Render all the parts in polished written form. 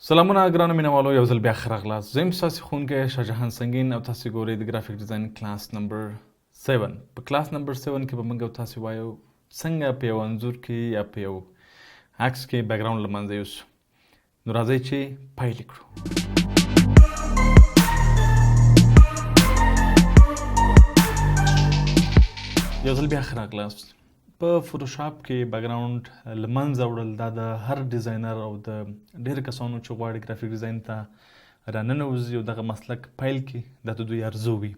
سلامونه ګرانو مینوالو، یو ځل بیا ښه راغلاست. زه یم ستاسې ښوونکی شاهجهان سنګین او تاسې ګورئ د ګرافیک ډیزاین کلاس نمبر 7. په کلاس نمبر 7 کې به موږ او تاسې وایو څنګه په یو انځور کې یا په یو عکس کې بیکګراوند له منځه یوسو. نو راځئ چې پیل کړو. یو ځل بیا ښه راغلاست. په فوټوشاپ کې بیکګراوند له منځه وړل دا د هر ډیزاینر او د ډېرو کسانو چې غواړي ګرافیک ډیزاین ته راننوځي او دغه مسلک پیل کړي دا د دوی آرزو وي.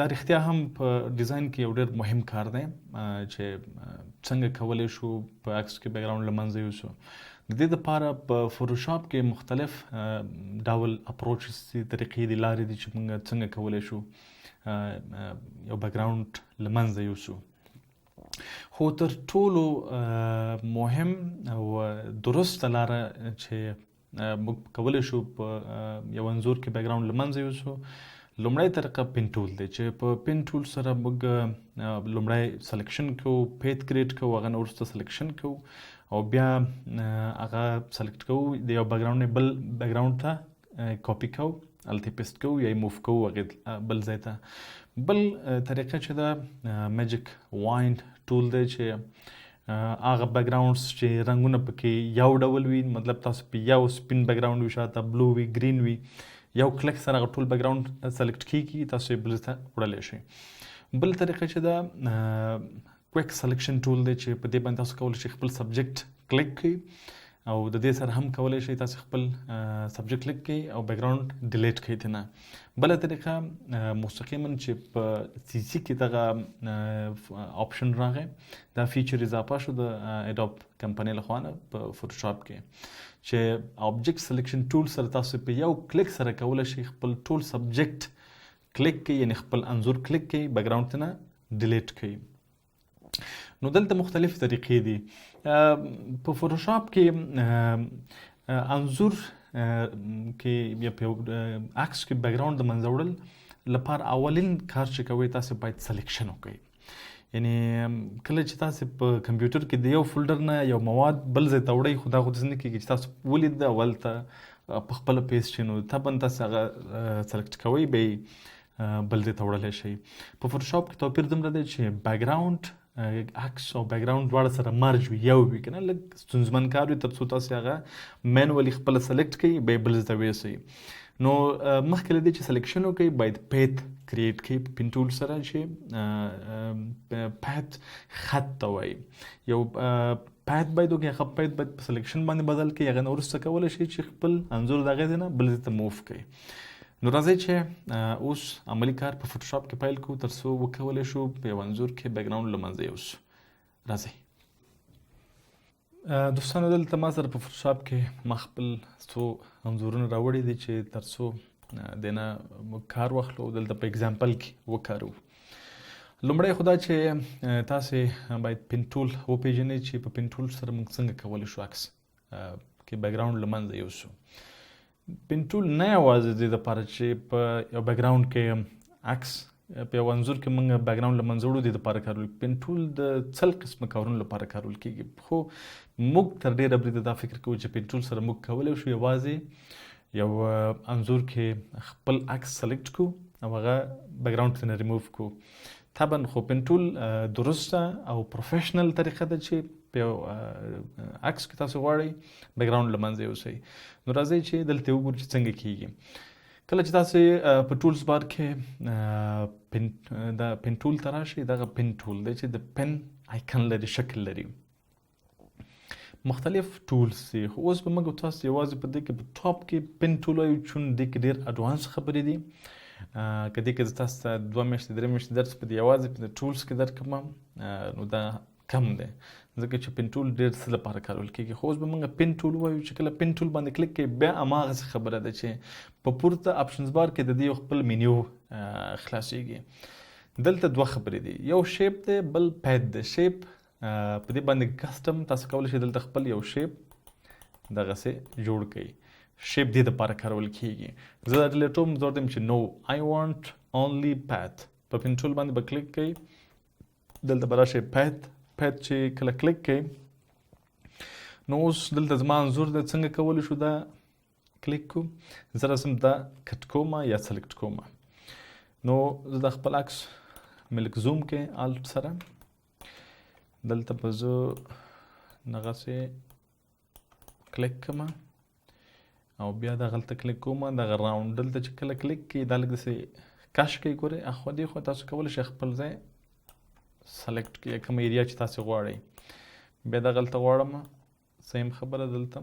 دا رښتیا هم په ډیزاین کې یو ډېر مهم کار دی چې څنګه کولی شو په عکس کې بیکګراوند له منځه یوسو. د دې دپاره په فوټوشاپ کې مختلف ډول اپروچز دي، طریقې دي، لارې دي چې موږ څنګه کولی شو یو بیکګراوند له منځه یوسو. خو تر ټولو مهم او درسته لاره چې موږ کولی شو په یو انځور کې بیکګراوند له منځه یوسو، لومړی طریقه پین ټول دی چې په پین ټول سره موږ لومړی سلیکشن کوو، پیت کریټ کوو، هغه نه وروسته سلیکشن کوو او بیا هغه سلیکټ کوو، د یو بیکګراوند نه بل بیکګراوند ته کاپي کوو، هلته پیسټ کوو یا یې موف کوو هغې بل ځای ته. بل طریقه چې ده میجیک وایند ټول دی چې هغه بیکګراوندز چې رنګونه پکې یو ډول وي، مطلب تاسو په یو سپین بیکګراوند وي، شاته بلو وي، ګرین وي، یو کلک سره هغه ټول بیکګراوند سلیکټ کیږي، تاسو یې بل ته وړلی شئ. بل طریقه چې ده کویک سلیکشن ټول دی چې په دې باندې تاسو کولی شئ خپل سبجیکټ کلیک کړئ او د دې سره هم کولی شئ تاسو خپل سبجیکټ کلیک کړئ او بیکګراوند ډیلیټ کړئ ترې نه. بله طریقه مستقیما چې په سی سی کې دغه آپشن راغی، دا فیچر اضافه شو د ایډوب کمپنۍ لخوا نه په فوټوشاپ کې چې آبجیکټ سلیکشن ټول سره تاسو په یو کلیک سره کولی شئ خپل ټول سبجیکټ کلیک کړئ، یعنې خپل انځور کلیک کړئ، بیکګراوند ترې نه ډیلیټ کړئ. نو دلته مختلف طریقې دي. په فوټوشاپ کې انځور کې یا په عکس کې بیکګراوند د منځه وړل لپاره اولین کار چې کوئ تاسو باید سلیکشن وکړئ. یعنې کله چې تاسو په کمپیوټر کې د یو فولډر نه یو مواد بل ځای ته وړئ، خو دا خو داسې نه کېږي چې تاسو ولید اول ته په خپله پیسټ شي، نو طبعا تاسو هغه سلیکټ کوئ بیا بل ځای ته وړلی شئ. په فوټوشاپ کې توپیر دومره دی چې بیکګراوند عکس او بیکګراوند دواړه سره مرج وي، یو وي، که نه لږ ستونزمن کار وي تر څو تاسو هغه مینولي خپله سلیکټ کړئ بیا بل ځای ته ویسئ. نو مخکې له دې چې سلیکشن وکړئ باید پیت کریټ کړئ په پین ټول سره چې پیت خط ته وایي. یو پیت باید وکړئ، هغه پیت باید په سلیکشن باندې بدل کړئ، هغه نه وروسته کولی شئ چې خپل انځور د هغې ځای نه بل ځای ته موف کړئ. نو راځئ چې اوس عملي کار په فوټوشاپ کې پیل کړو تر څو وکولی شو په یو انځور کې بیکګراوند له منځه یوسو. راځئ دوستانو، دلته ما سره په فوټوشاپ کې ما خپل څو انځورونه راوړي دي چې تر څو دې نه موږ کار واخلو او دلته په اګزامپل کې وکارو. لومړی خو دا چې تاسې باید پین ټول وپېژنئ چې په پین ټول سره موږ څنګه کولی شو عکس کې بیکګراوند له منځه یوسو. پین ټول نه یوازې دې دپاره چې په یو بیکګراوند کې عکس په یو انځور کې موږ بیکګراوند له منځه وړو دې دپاره کارول کېږي، پین ټول د څل قسمه کارونو لپاره کارول کېږي. خو موږ تر ډېره بریده دا فکر کوو چې پین ټول سره موږ کولی شو یوازې یو انځور کې خپل عکس سلیکټ کړو او هغه بیکګراوند ترې نه ریموف کړو. طبعا خو پین ټول درسته او پروفیشنل طریقه ده چې په یو عکس کې تاسو غواړئ بیکګراوند له منځه یوسئ. نو راځئ چې دلته وګورو چې څنګه کېږي. کله چې تاسو په ټولز بار کې دا پین ټول ته راشئ، دغه پین ټول دی چې د پن آیکن لري، شکل لري، مختلف ټولز دي. خو اوس به موږ تاسو یوازې په دې کې په ټاپ کې پین ټول وایو چون دې کې ډېر اډوانس خبرې دي. که دې کې تاسو ته 2 میاشتې 3 میاشتې درس په دې یوازې په ټولز کې درکړم نو دا کم دی، ځکه چې پین ټول ډېر څه لپاره کارول کېږي. خو اوس به موږ پین ټول وایو چې کله پین ټول باندې کلیک کوئ بیا هماغسې خبره ده چې په پورته آپشنز بار کې د دې یو خپل مینیو خلاصېږي. دلته 2 خبرې دي، یو شیپ دی، بل پیت دی. شیپ په دې باندې کسټم تاسو کولی شئ دلته خپل یو شیپ دغسې جوړ کړئ. شیپ دې دپاره کارول کېږي. زه دا ډیلیټوم، زه ورته یم چې نو آی وانټ اونلی پیت. په پین ټول باندې به کلیک کوئ، دلته به راشئ پیت چې کله کلیک کوئ نو اوس دلته زما انځور د څنګه کولی شو دا کلیک کو، زه رسم دا کټ کوم یا سلیکټ کوم. نو زه د خپل عکس ملک زوم کې الټ سره دلته به زه دغسې کلیک کوم او بیا دغلته کلیک کوم. دغه راوند دلته چې کله کلیک کړي دا لږ داسې کش کوي. ګورئ اخوا دېخوا تاسو کولی شئ خپل ځای سلیکټ کړئ کومه ایریا چې تاسې غواړئ. بیا دغلته غواړم سیم خبره دلته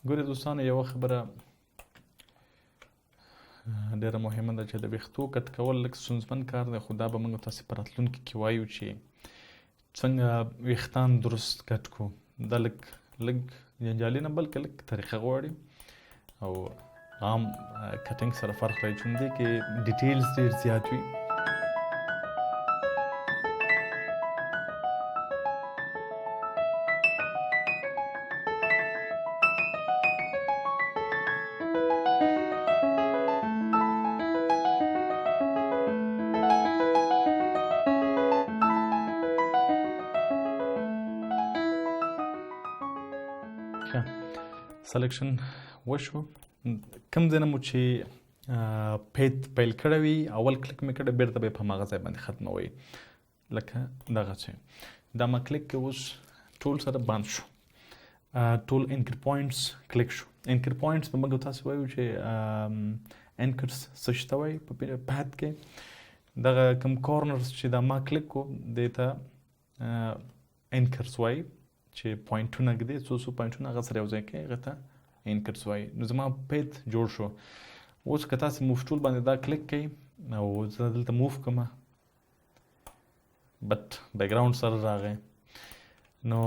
ګورئ دوستانو یوه خبره ډېره مهمه ده چې د ویښتو کټ کول لږ ستونزمن کار دی، خو دا به موږ تاسې په راتلونکي کې وایو چې څنګه ویښتان درست کټ کړو. دا لږ جنجالي نه بلکې لږ طریقه غواړي او عام کټینګ سره فرق لري چې دې کې ډیټیلز ډېر زیات وي. سلیکشن وشو، کوم ځای نه مو چې پیج پیل کړی وي اول کلیک مې کړی بیرته به یې په هماغه ځای باندې ختموئ لکه دغسې. دا ما کلیک کې اوس ټول سره بند شو، ټول انکر پوینټس کلیک شو. انکر پوینټس په موږ تاسې وایو چې انکرس څه شي ته وایي په پاد کې. دغه کوم کورنرز چې دا ما کلیک کو دې ته انکرس وایي چې پوینټونه ږدي څو پوینټونه هغه سره یو ځای کوي هغه ته انکرس وایي. نو زما پیج جوړ شو. اوس که تاسې موف ټول باندې دا کلیک کوئ او زه دلته موف کوم بټ بیکګراوند سره راغی. نو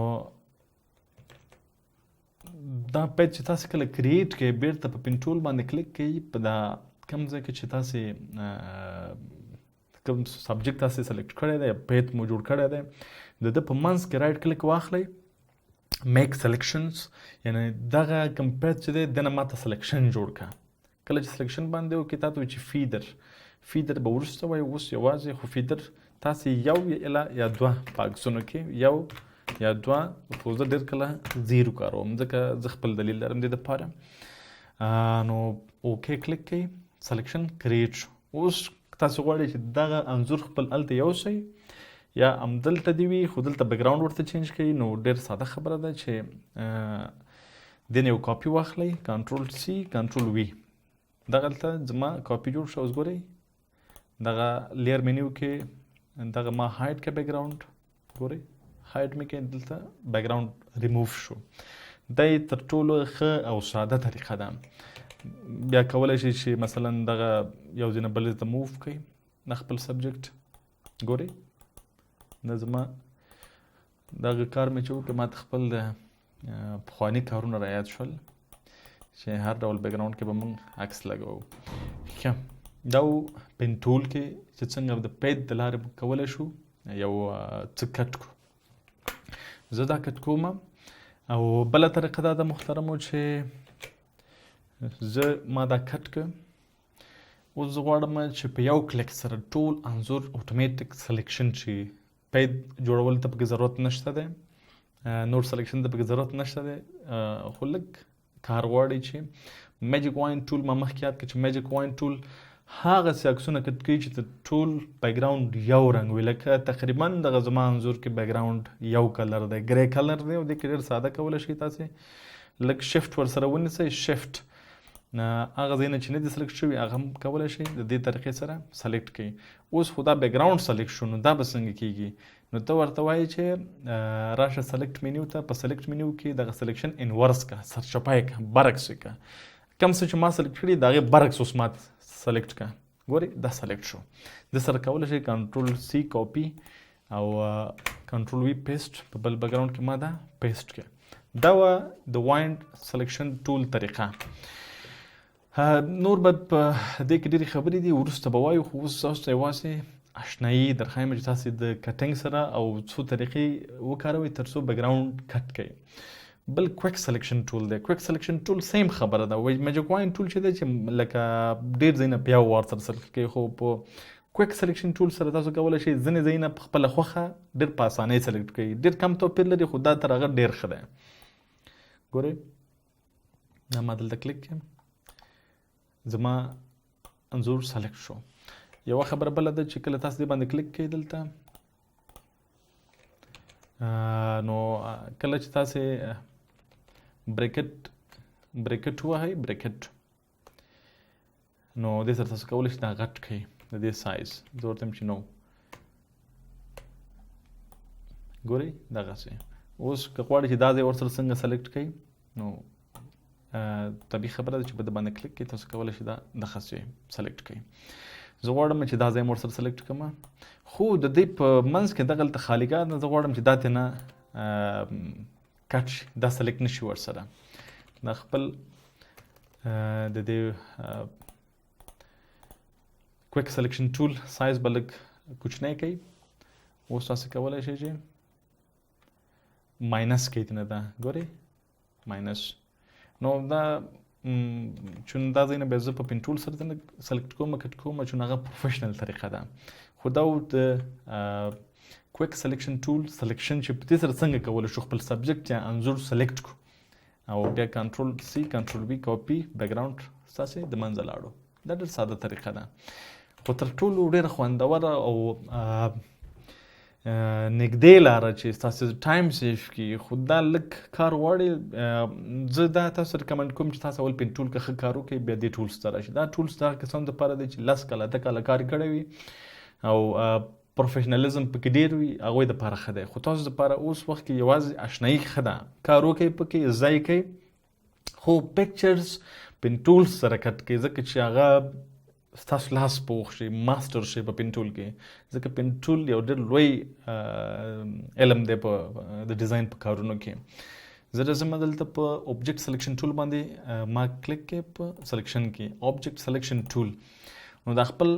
دا پیج چې تاسې کله کریټ کوئ بیرته په پین ټول باندې کلیک کوئ په دا کوم ځای کې چې تاسې کوم سبجیکټ تاسې سلیکټ کړی دی یا پیج مو جوړ کړی دی د ده په منځ کې رایټ کلیک واخلئ میک سلیکشنز، یعنی دغه کوم پیج چې دی دنه ماته سلیکشن جوړ کړه. کله چې سلیکشن باندې وکړئ تا ته وایي چې فیدر به وروسته وایي، اوس یوازې خو فیدر تاسې یو یا دوه په عکسونو کې یو یا دوه، خو زه ډېر کله زیرو کاروم ځکه زه خپل دلیل لرم دې دپاره. نو اوکې کلیک کوئ سلیکشن کریټ شو. اوس تاسې غواړئ چې دغه انځور خپل هلته یوسئ یا همدلته دې وي خو دلته بیکګراوند ورته چینج کوي. نو ډېر ساده خبره ده چې دې نه یو کاپي واخلئ، کنټرول سی کنټرول وي، دغلته زما کاپي جوړ شو. اوس ګورئ دغه لیر مینیو کې دغه ما هایډ کړه بیکګراوند، ګورئ هایډ مې کړی دلته بیکګراوند ریموف شو. دا یې تر ټولو ښه او ساده طریقه ده. بیا کولی شئ چې مثلا دغه یو ځای نه بل ځای ته موف کړئ د خپل سبجیکټ. ګورئ دا زما دغه کار مې چې وکړ ما ته خپل د پخواني کارونه رایاد شول چې هر ډول بیکګراوند کې به موږ عکس لګوو. ښه دا و پین ټول کې چې څنګه د پیج د لارې کولی شو یو څه کټ کړو. زه دا کټ کوم او بله طریقه دا ده محترمو چې زه ما دا کټ کړ. اوس زه غواړم چې په یو کلیک سره ټول انځور اتومیټیک سلیکشن شي. پیج جوړولو ته پکې ضرورت نشته دی، نور سلیکشن ته پکې ضرورت نشته دی، خو لږ کار غواړي چې میجیک واین ټول ما مخکې یاد کړ چې میجیک واین ټول هغسې عکسونه کټ کوي چې د ټول بیکګراوند یو رنګ وي. لکه تقریبا دغه زما انځور کې بیکګراوند یو کلر دی، ګری کلر دی او دې کې ډېر ساده کولی شئ تاسې لږ شفټ ورسره ونیسئ. شفټ هغه ځایونه چې نه دي سلیکټ شوي هغه هم کولی شئ د دې طریقې سره سلیکټ کړئ. اوس خو دا بیکګراوند سلیکټ شو نو دا به څنګه کیږي؟ نو ته ورته وایي چې راشه سلیکټ مینیو ته، په سلیکټ مینیو کې دغه سلیکشن انورس کړه، سرچپه یې کړه، برعکس یې کړه. کوم څه چې ما سلیکټ کړي د هغې برعکس اوس ما سلیکټ کړه. ګورئ دا سلیکټ شو. د سره کولی شئ کنټرول سی کاپي او کنټرول وی پیسټ په بل بیکګراوند کې ما دا پیسټ کړه. دا وه د وایند سلیکشن ټول طریقه. نور به په دې کې ډېرې خبرې دي وروسته به وایو، خو اوس تاسو ته یوازې اشنایي درښایم چې تاسې د کټینګ سره او څو طریقې وکاروئ تر څو بیکګراوند کټ کړئ. بل کویک سلیکشن ټول دی. کویک سلیکشن ټول سیم خبره ده. وایي میجیک واین ټول چې دی چې لکه ډېر ځایونه په یو وار سره سلیکټ کوي، خو په کویک سلیکشن ټول سره تاسو کولی شئ ځینې ځایونه په خپله خوښه ډېر په اسانۍ سلیکټ کړئ. ډېر کم توپیر لري خو دا تر هغه ډېر ښه دی. ګورئ دا ما دلته کلیک کړم، زما انځور سلیکټ شو. یوه خبره بله ده چې کله تاسو دې باندې کلیک کړئ دلته، نو کله چې تاسې بریکټ ووهئ، بریکټ، نو دې سره تاسو کولی شئ دا غټ کړئ د دې سایز. زه ورته یم چې نو ګورئ دغسې. اوس که غواړئ چې دا ځای ورسره څنګه سلیکټ کړئ، نو طبیعي خبره ده چې په ده باندې کلیک کړئ، تاسو کولی شئ دا دغسې سلیکټ کړئ. زه غواړم چې دا ځای م ورسره سلیکټ کړم، خو د دې په منځ کې دغلته خالیګاه ده، زه غواړم چې دا ترېنه کټ شي، دا سلیکټ نه شي ورسره. دا خپل د دې کویک سلیکشن ټول سایز به لږ کوچنی کوي. اوس تاسو کولی شئ چې ماینس کوئ ترېنه دا، ګورئ ماینس. نو دا چون دا ځای نه بیا زه په پین ټول سره سلیکټ کوم، کټ کوم، چون هغه پروفیشنل طریقه ده. خو دا د کویک سلیکشن ټول سلیکشن چې په دې سره څنګه کولی شو خپل سبجیکټ یا انځور سلیکټ کړو او بیا کنټرول سی کنټرول وي کاپي بیکګراوند ستاسې د منځه لاړو. دا ډېر ساده طریقه ده خو تر ټولو ډېره خوندوره او نږدې لاره چې ستاسې ټایم سیف کړي، خو دا لږ کار غواړي. زه دا تاسو ریکمنډ کوم چې تاسو اول پین ټول کې ښه کار وکړئ، بیا دې ټولز ته راشئ. دا ټولز د هغه کسانو دپاره دی چې 10 کاله 8 کاله کار کړی وي او پروفیشنالیزم پکې ډېر وي، هغوی دپاره ښه دی. خو تاسو دپاره اوس وخت کې یوازې اشنایي ښه ده. کار وکړئ پکې، ځای کوئ، خو پکچرز پین ټولز سره کټ کړئ، ځکه چې هغه ستاسو لاس پوخ شي، ماسټر شي په پین ټول کې. ځکه پین ټول یو ډېر لوی علم دی په د ډیزاین په کارونو کې. زه راځم دلته په اوبجیکټ سلیکشن ټول باندې ما کلیک کړئ په سلیکشن کې، اوبجیکټ سلیکشن ټول. نو دا خپل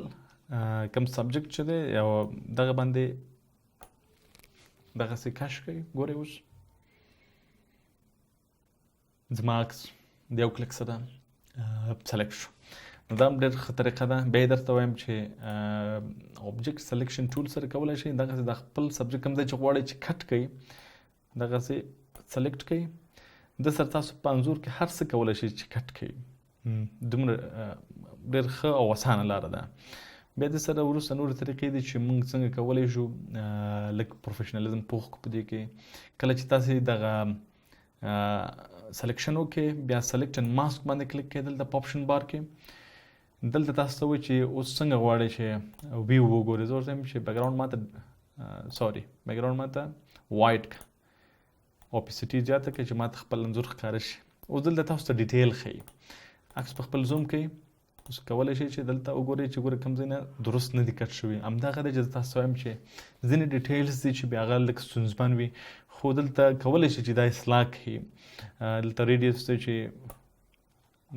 کوم سبجیکټ چې دی یو دغه باندې دغسې کش کړئ. ګورئ اوس زما عکس د یو کلیک سره سلیکټ شو. نو دا هم ډېر ښه طریقه ده. بیا یې درته وایم چې اوبجیکټ سلیکشن ټول سره کولی شئ دغسې د خپل سبجیکټ کوم ځای چې غواړئ چې کټ کړئ دغسې سلیکټ کړئ. د سره تاسو په انځور کې هر څه کولی شئ چې کټ کړئ. دومره ډېر ښه او اسانه لاره ده. بیا د سره وروسته نورې طریقې دي چې موږ څنګه کولی شو لږ پروفیشنالیزم پوخ کړو په دې کې. کله چې تاسې دغه سلیکشن وکړئ، بیا سلیکټ اینډ ماسک باندې کلیک کړئ دلته په آپشن بار کې. دلته تاسو ته وایي چې اوس څنګه غواړئ چې ویو وګورئ. زه ورته وایم چې بیکګراوند ماته وایټ کړه، اوپیسټي زیاته کړئ چې ماته خپل انځور ښکاره شي. اوس دلته تاسو ته ډیټیل ښیي. عکس په خپل زوم کوئ. اوس کولی شئ چې دلته وګورئ چې ګوره کوم ځای نه درست نه دي کټ شوي. همدغه دی چې زه تاسو ته وایم چې ځینې ډیټیلز دي چې بیا هغه لږ ستونزمن وي، خو دلته کولی شئ چې دا اصلاح کړئ. دلته ریډیوس دی چې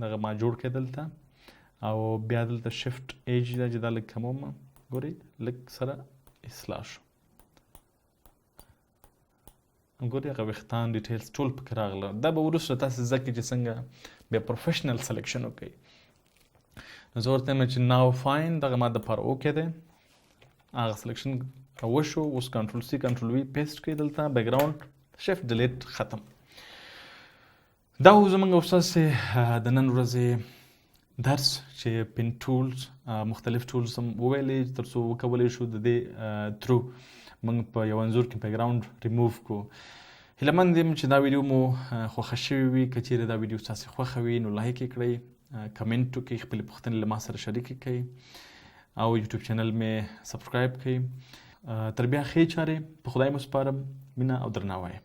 دغه ما جوړ کړئ دلته، او بیا دلته شفټ ایج دی چې دا لږ کموم. ګورئ لږ سره اصلاح شو. ګورئ هغه ویښتان ډیټیلز ټول پکې راغله. دا به وروسته تاسې زده کړئ چې څنګه بیا پروفیشنل سلیکشن وکړئ. نو زه ورته یم چې ناو فاین دغه ما دپاره اوکې دی. هغه سلیکشن وشو. اوس کنټرول سی کنټرول وي پیسټ کړئ دلته بیکګراوند، شفټ ډیلیټ، ختم. دا و زموږ او ستاسې د نن ورځې درس چې پین ټولز مختلف ټولز هم وویلې تر څو وکولی شو د دې ترو موږ په یو انځور کې بیکګراوند ریموو کړو. هیله مند یم چې دا ویډیو مو خوښه شوې وي. که چیرې دا ویډیو ستاسې خوښه وي نو لایک یې کړئ، کمنټ وکړئ، خپلې پوښتنې له ما سره شریکې کړئ او یوټیوب چینل مې سبسکرایب کړئ. تر بیا ښې چارې په خدای مو سپارم. مینه او درناوی.